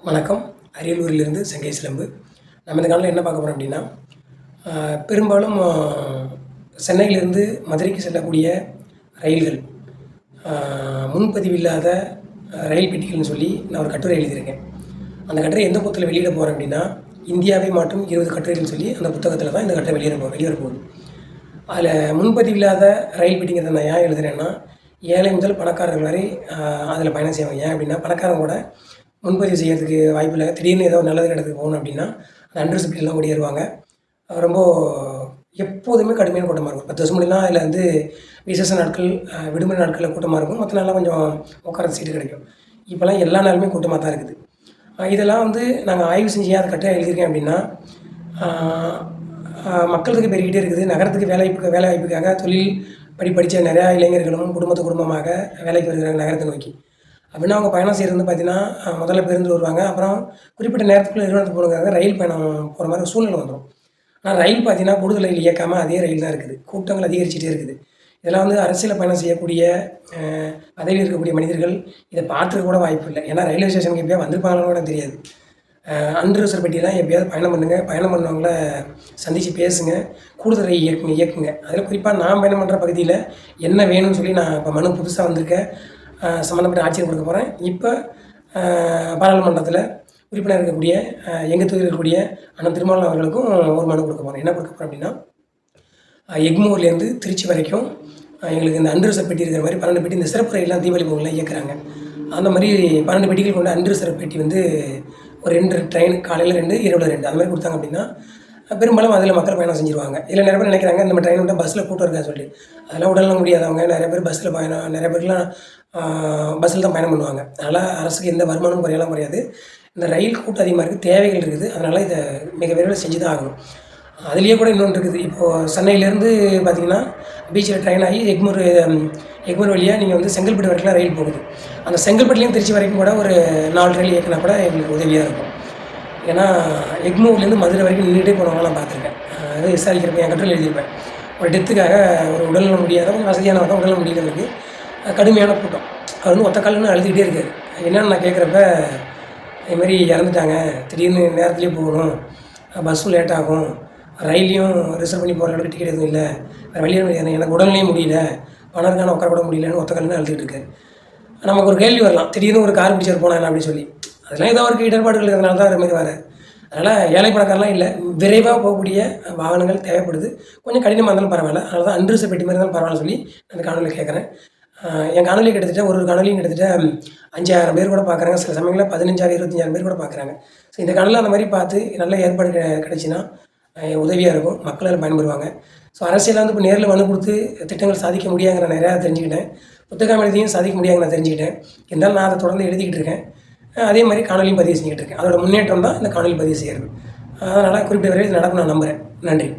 வணக்கம். அரியலூரிலிருந்து செங்கை சிலம்பு. நம்ம இந்த காலையில் என்ன பார்க்க போகிறோம் அப்படின்னா, பெரும்பாலும் சென்னையிலிருந்து மதுரைக்கு செல்லக்கூடிய ரயில்கள் முன்பதிவு இல்லாத ரயில் பெட்டிகள்னு சொல்லி நான் ஒரு கட்டுரை எழுதியிருக்கேன். அந்த கட்டுரை எந்த புத்தகத்தில் வெளியிட போகிறேன் அப்படின்னா, இந்தியாவை மாற்றும் 20 கட்டுரைகள்னு சொல்லி அந்த புத்தகத்தில் தான் இந்த கட்டுரை வெளிவர போகுது. அதில் முன்பதிவு இல்லாத ரயில் பெட்டிங்கிறத நான் ஏன் எழுதுகிறேன்னா, ஏழை முதல் பணக்காரர்கள் வரை அதில் பயணம் செய்வாங்க. ஏன் அப்படின்னா, பணக்காரங்க கூட முன்பதிவு செய்யறதுக்கு வாய்ப்பு இல்லை. திடீர்னு ஏதோ நல்லது இடத்துக்கு போகணும் அப்படின்னா அந்த அன்ரிசர்வ்ட்லாம் ஓடிடுவாங்க. ரொம்ப எப்போதுமே கடுமையான கூட்டமாக இருக்கும். 10 வருஷம் முன்னாடிலாம் அதில் வந்து விசேஷ நாட்கள், விடுமுறை நாட்களில் கூட்டமாக இருக்கும். மற்ற நாள்லாம் கொஞ்சம் உட்கார சீட்டு கிடைக்கும். இப்போலாம் எல்லா நாளுமே கூட்டமாக தான் இருக்குது. இதெல்லாம் வந்து நாங்கள் ஆய்வு செஞ்சு அதை கட்டுரை எழுதியிருக்கேன் அப்படின்னா, மக்கள் தொகை பெருகிட்டே இருக்குது. நகரத்துக்கு வேலை வாய்ப்புக்காக தொழில் படித்த நிறையா இளைஞர்களும் குடும்பமாக வேலைக்கு வருகிறாங்க நகரத்தை நோக்கி. அப்படின்னா அவங்க பயணம் செய்கிறது வந்து பார்த்திங்கன்னா, முதல்ல பேருந்து வருவாங்க. அப்புறம் குறிப்பிட்ட நேரத்துக்குள்ள நிறுவனத்துக்கு போகிறதுக்காக ரயில் பயணம் போகிற மாதிரி சூழ்நிலை வந்துடும். ஆனால் ரயில் பார்த்திங்கன்னா கூடுதல் ரயில் இயக்காமல் அதே ரயில் தான் இருக்குது. கூட்டங்கள் அதிகரிச்சுட்டே இருக்குது. இதெல்லாம் வந்து அரசியலில் பயணம் செய்யக்கூடிய பதவியில் இருக்கக்கூடிய மனிதர்கள் இதை பார்த்துக்க கூட வாய்ப்பு இல்லை. ஏன்னா ரயில்வே ஸ்டேஷனுக்கு எப்படியா வந்திருப்பாங்கன்னு கூட தெரியாது. அன்ரிசர்வ் பெட்டியெல்லாம் எப்படியாவது பயணம் பண்ணவங்கள சந்தித்து பேசுங்க, கூடுதல் ரயில் இயக்குங்க. அதில் குறிப்பாக நான் பயணம் பண்ணுற பகுதியில் என்ன வேணும்னு சொல்லி நான் இப்போ மனு புதுசாக வந்திருக்கேன் சம்மந்தப்பட்ட ஆட்சியர் கொடுக்க போகிறேன். இப்போ பாராளுமன்றத்தில் உறுப்பினர் இருக்கக்கூடிய எங்கள் தொகுதியில் இருக்கக்கூடிய அண்ணன் திருமாவளவன் அவர்களுக்கும் ஒரு மனு கொடுக்க போகிறேன். என்ன கொடுக்க போகிறேன் அப்படின்னா, எக்மோர்லேருந்து திருச்சி வரைக்கும் எங்களுக்கு இந்த அன்ரிசர்வ் பெட்டி இருக்கிற மாதிரி 12 பெட்டி இந்த சிறப்பு ரயிலாம் தீபாவளி பொங்கல்லாம் இயக்குறாங்க. அந்த மாதிரி 12 பெட்டிகள் கொண்ட அன்ரிசர்வ் பெட்டி வந்து ஒரு 2 ட்ரெயின் காலையில் 2 இரவில் 2 அந்த மாதிரி கொடுத்தாங்க அப்படின்னா பெரும்பாலும் அதில் மக்கள் பயணம் செஞ்சுருவாங்க. இல்லை நிறைய பேர் நினைக்கிறாங்க இந்த ட்ரெயின் விட்டால் பஸ்ஸில் கூட்டம் இருக்கான்னு சொல்லி. அதெல்லாம் உடல்ல முடியாதவங்க நிறைய பேர் பஸ்ஸில் பயணம், நிறைய பேர்லாம் பஸ்ஸில் தான் பயணம் பண்ணுவாங்க. அதனால் அரசுக்கு எந்த வருமானமும் குறையாது. இந்த ரயில் கூட்டம் அதிகமாக இருக்குது, தேவைகள் இருக்குது. அதனால் இதை மிக விரைவில் செஞ்சு தான் ஆகணும். அதுலேயே கூட இன்னொன்று இருக்குது. இப்போது சென்னையிலேருந்து பார்த்திங்கன்னா பீச்சில் ட்ரெயின் ஆகி எக்மூர் வழியாக நீங்கள் வந்து செங்கல்பட்டு வரைக்கும் ரயில் போகுது. அந்த செங்கல்பட்டுலேயும் திருச்சி வரைக்கும் கூட ஒரு 4 ரயில் இயக்கினா கூட எங்களுக்கு உதவியாக இருக்கும். ஏன்னா எக்மூர்லேருந்து மதுரை வரைக்கும் நின்றுட்டே போனவங்களாம் நான் பார்த்துருக்கேன். அது விசாரிக்கிறப்ப என் கட்டுரையில் எழுதியிருப்பேன். ஒரு டெத்துக்காக ஒரு உடல்நலம் முடியாத கொஞ்சம் வசதியானவங்க தான் உடல்நலம் முடியலவருக்கு கடுமையான கூட்டம். அவர் வந்து ஒத்த காலன்னு அழுதுகிட்டே இருக்காரு. என்னென்னு நான் கேட்குறப்ப இதுமாரி இறந்துட்டாங்க, திடீர்னு நேரத்துலேயே போகணும், பஸ்ஸும் லேட் ஆகும், ரயிலையும் ரிசர்வ் பண்ணி போகிற அளவுக்கு டிக்கெட் எதுவும் இல்லை, வேறு வழியாக எனக்கு உடல்நிலையும் முடியல, பணம் இருக்கான உட்கார கூட முடியலன்னு ஒத்த காலன்னு அழுதுகிட்டு இருக்காரு. நமக்கு ஒரு கேள்வி வரலாம், திடீர்னு ஒரு கார் பிடிச்சவர் போனாங்க அப்படின்னு சொல்லி. அதெல்லாம் ஏதோ ஒரு இடர்பாடுகள் இருக்கிறதுனால தான் அது மாதிரி வர. அதனால் ஏழை பணக்காரெலாம் இல்லை, விரைவாக போகக்கூடிய வாகனங்கள் தேவைப்படுது. கொஞ்சம் கடினமாக இருந்தாலும் பரவாயில்ல. அதனால தான் அன்ரிசர்வ் பெட்டி மாதிரி இருந்தாலும் பரவாயில்ல சொல்லி அந்த காணொலியில் கேட்குறேன். என் காணொலி கிட்டத்தட்ட ஒரு காணொலியும் கிட்டத்தட்ட 5000 பேர் கூட பார்க்குறாங்க. சில சமயங்களில் 15,000 25,000 பேர் கூட பார்க்குறாங்க. ஸோ இந்த காணொலியில் அந்த மாதிரி பார்த்து நல்ல ஏற்பாடு கிடைச்சின்னா உதவியாக இருக்கும். மக்கள் அதில் பயன்பெறுவாங்க. ஸோ அரசியலில் வந்து இப்போ நேரில் மனு கொடுத்து திட்டங்கள் சாதிக்க முடியாங்கிற நிறையா தெரிஞ்சுக்கிட்டேன். புத்தகம் எழுதியும் சாதிக்க முடியாங்க நான் தெரிஞ்சுக்கிட்டேன். இருந்தாலும் நான் அதை தொடர்ந்து எழுதிக்கிட்டு இருக்கேன். அதே மாதிரி காணொலியும் பதிவு செஞ்சுக்கிட்டு இருக்கேன். அதோட முன்னேற்றம் தான் இந்த காணொலி பதிவு செய்கிறது. அதனால் குறிப்பிட்ட வரையில் இது நடக்கும் நான் நம்புகிறேன். நன்றி.